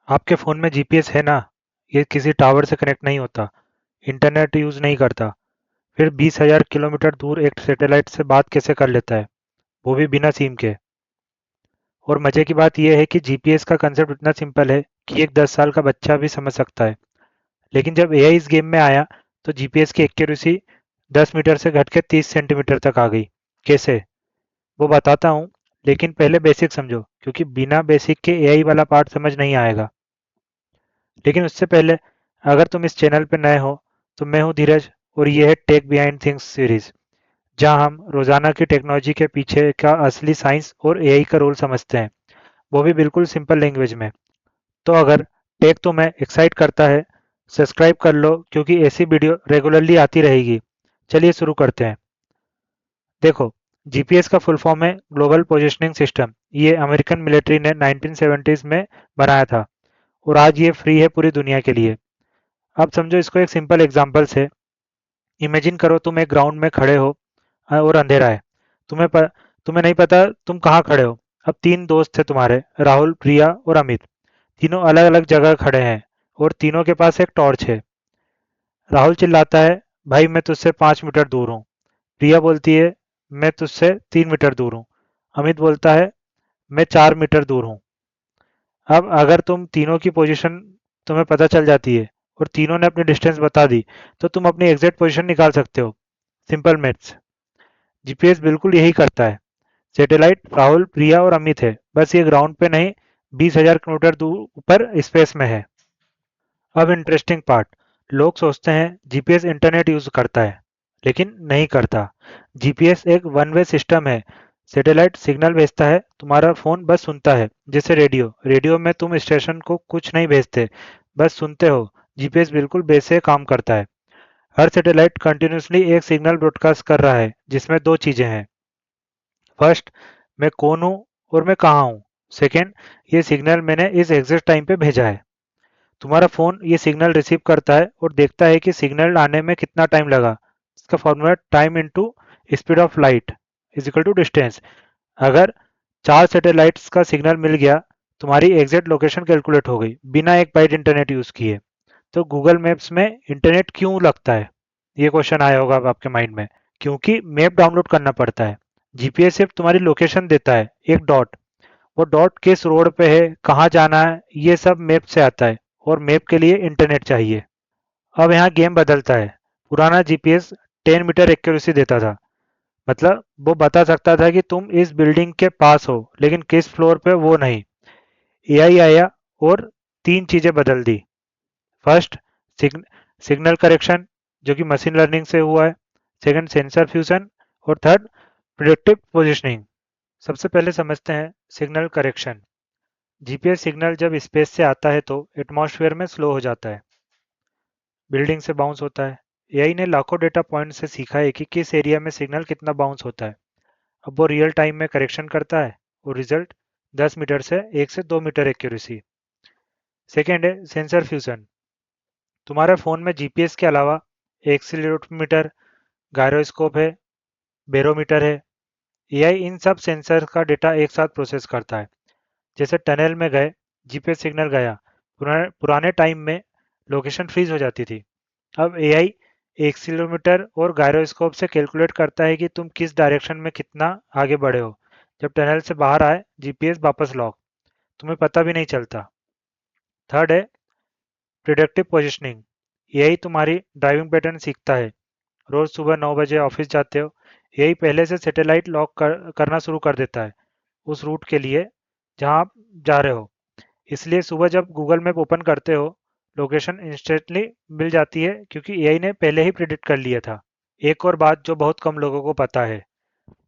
आपके फ़ोन में जीपीएस है ना? ये किसी टावर से कनेक्ट नहीं होता, इंटरनेट यूज़ नहीं करता, फिर 20,000 किलोमीटर दूर एक सैटेलाइट से बात कैसे कर लेता है, वो भी बिना सिम के। और मज़े की बात यह है कि जीपीएस का कंसेप्ट इतना सिंपल है कि एक 10 साल का बच्चा भी समझ सकता है। लेकिन जब एआई इस गेम में आया तो जीपीएस की एक्यूरेसी 10 मीटर से घट के 30 सेंटीमीटर तक आ गई। कैसे? वो बताता हूँ, लेकिन पहले बेसिक समझो, क्योंकि बिना बेसिक के एआई वाला पार्ट समझ नहीं आएगा। लेकिन उससे पहले, अगर तुम इस चैनल पर नए हो, तो मैं हूँ धीरज और ये है टेक बिहाइंड थिंग्स सीरीज, जहाँ हम रोजाना की टेक्नोलॉजी के पीछे का असली साइंस और एआई का रोल समझते हैं, वो भी बिल्कुल सिंपल लैंग्वेज में। तो अगर टेक तुम्हें एक्साइट करता है, सब्सक्राइब कर लो, क्योंकि ऐसी वीडियो रेगुलरली आती रहेगी। चलिए शुरू करते हैं। देखो, जीपीएस का फुल फॉर्म है ग्लोबल पोजिशनिंग सिस्टम। ये अमेरिकन मिलिट्री ने 1970s में बनाया था और आज ये फ्री है पूरी दुनिया के लिए। अब समझो इसको एक सिंपल एग्जांपल से। इमेजिन करो तुम एक ग्राउंड में खड़े हो और अंधेरा है। तुम्हें प, तुम्हें नहीं पता तुम कहाँ खड़े हो। अब तीन दोस्त थे तुम्हारे, राहुल, प्रिया और अमित। तीनों अलग अलग जगह खड़े हैं और तीनों के पास एक टॉर्च है। राहुल चिल्लाता है, भाई मैं तुझसे 5 मीटर दूर हूँ। प्रिया बोलती है, मैं तुझसे 3 मीटर दूर हूँ। अमित बोलता है, मैं 4 मीटर दूर हूँ। अब अगर तुम तीनों की पोजीशन तुम्हें पता चल जाती है और तीनों ने अपनी डिस्टेंस बता दी, तो तुम अपनी एग्जैक्ट पोजीशन निकाल सकते हो। Simple maths. जीपीएस बिल्कुल यही करता है। सैटेलाइट राहुल, प्रिया और अमित है, बस ये ग्राउंड पे नहीं, 20,000 किलोमीटर दूर ऊपर स्पेस में है। अब इंटरेस्टिंग पार्ट। लोग सोचते हैं जीपीएस इंटरनेट यूज करता है, लेकिन नहीं करता। जीपीएस एक वन वे सिस्टम है। सैटेलाइट सिग्नल भेजता है, तुम्हारा फोन बस सुनता है, जैसे रेडियो। रेडियो में तुम स्टेशन को कुछ नहीं भेजते, बस सुनते हो। जीपीएस बिल्कुल वैसे काम करता है। हर सैटेलाइट कंटिन्यूसली एक सिग्नल ब्रॉडकास्ट कर रहा है, जिसमें दो चीजें हैं। फर्स्ट, मैं कौन हूँ और मैं कहाँ हूँ। सेकेंड, ये सिग्नल मैंने इस एग्जैक्ट टाइम पे भेजा है। तुम्हारा फोन ये सिग्नल रिसीव करता है और देखता है कि सिग्नल आने में कितना टाइम लगा। इसका formula time into speed of light is equal to distance. अगर 4 सैटेलाइट्स का सिग्नल मिल गया, तुम्हारी एग्जैक्ट लोकेशन कैलकुलेट हो गई बिना एक बाइट इंटरनेट यूज किए। तो गूगल मैप्स में इंटरनेट क्यों लगता है? ये क्वेश्चन आया होगा अब आपके माइंड में। क्योंकि मैप डाउनलोड करना पड़ता है। जीपीएस सिर्फ तुम्हारी लोकेशन देता है, एक डॉट। वो डॉट किस रोड पे है, कहाँ जाना है, ये सब मैप से आता है। और मैप के लिए इंटरनेट चाहिए। अब यहाँ गेम बदलता है। पुराना जीपीएस 10 मीटर एक्यूरेसी देता था। मतलब वो बता सकता था कि तुम इस बिल्डिंग के पास हो, लेकिन किस फ्लोर पे वो नहीं। एआई आया और तीन चीजें बदल दी। फर्स्ट, सिग्नल करेक्शन, जो कि मशीन लर्निंग से हुआ है। Second, sensor fusion. और थर्ड, प्रिडिक्टिव पोजिशनिंग। सबसे पहले समझते हैं सिग्नल करेक्शन। जीपीएस सिग्नल जब स्पेस से आता है तो एटमॉस्फेयर में स्लो हो जाता है, बिल्डिंग से बाउंस होता है। एआई ने लाखों डेटा पॉइंट से सीखा है कि किस एरिया में सिग्नल कितना बाउंस होता है। अब वो रियल टाइम में करेक्शन करता है और रिजल्ट 10 मीटर से 1 से 2 मीटर एक्यूरेसी। सेकेंड है सेंसर फ्यूजन। तुम्हारे फ़ोन में जीपीएस के अलावा एक्सीलरोमीटर, गायरोस्कोप है, बैरोमीटर है। एआई इन सब सेंसर का डेटा एक साथ प्रोसेस करता है। जैसे टनल में गए, जीपीएस सिग्नल गया। पुराने पुराने टाइम में लोकेशन फ्रीज हो जाती थी। अब एआई एक्सीलरोमीटर और गायरोस्कोप से कैलकुलेट करता है कि तुम किस डायरेक्शन में कितना आगे बढ़े हो। जब टनल से बाहर आए, जीपीएस वापस लॉक, तुम्हें पता भी नहीं चलता। थर्ड है प्रिडिक्टिव पोजिशनिंग। यही तुम्हारी ड्राइविंग पैटर्न सीखता है। रोज सुबह 9 बजे ऑफिस जाते हो, यही पहले से सैटेलाइट करना शुरू कर देता है उस रूट के लिए जहां आप जा रहे हो। इसलिए सुबह जब गूगल मैप ओपन करते हो, लोकेशन इंस्टेंटली मिल जाती है, क्योंकि एआई ने पहले ही प्रिडिक्ट कर लिया था। एक और बात जो बहुत कम लोगों को पता है,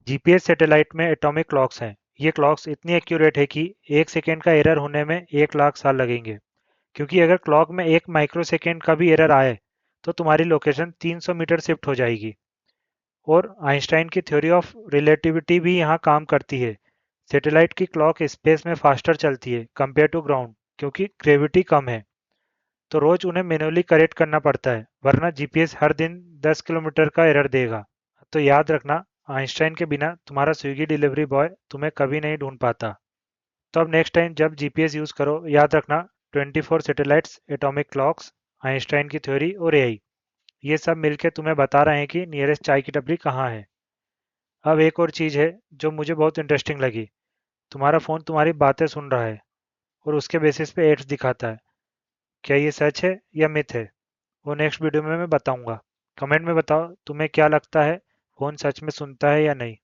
जीपीएस सैटेलाइट में एटॉमिक क्लॉक्स हैं। ये क्लॉक्स इतनी एक्यूरेट है कि 1 सेकेंड का एरर होने में 1 लाख साल लगेंगे। क्योंकि अगर क्लॉक में 1 माइक्रो सेकेंड का भी एरर आए, तो तुम्हारी लोकेशन 300 मीटर शिफ्ट हो जाएगी। और आइंस्टाइन की थ्योरी ऑफ रिलेटिविटी भी यहाँ काम करती है। सैटेलाइट की क्लॉक स्पेस में फास्टर चलती है कंपेयर टू ग्राउंड, क्योंकि ग्रेविटी कम है। तो रोज उन्हें मैन्युअली करेक्ट करना पड़ता है, वरना जीपीएस हर दिन 10 किलोमीटर का एरर देगा। तो याद रखना, आइंस्टाइन के बिना तुम्हारा स्विगी डिलीवरी बॉय तुम्हें कभी नहीं ढूंढ पाता। तो अब नेक्स्ट टाइम जब जीपीएस यूज करो, याद रखना, 24 सैटेलाइट्स, एटॉमिक क्लॉक्स, आइंस्टाइन की थ्योरी और एआई, ये सब मिलके तुम्हें बता रहे हैं कि नियरेस्ट चाय की टपरी कहाँ है। अब एक और चीज़ है जो मुझे बहुत इंटरेस्टिंग लगी। तुम्हारा फ़ोन तुम्हारी बातें सुन रहा है और उसके बेसिस पे एड्स दिखाता है। क्या ये सच है या मिथ है? वो नेक्स्ट वीडियो में मैं बताऊंगा। कमेंट में बताओ तुम्हें क्या लगता है, फ़ोन सच में सुनता है या नहीं।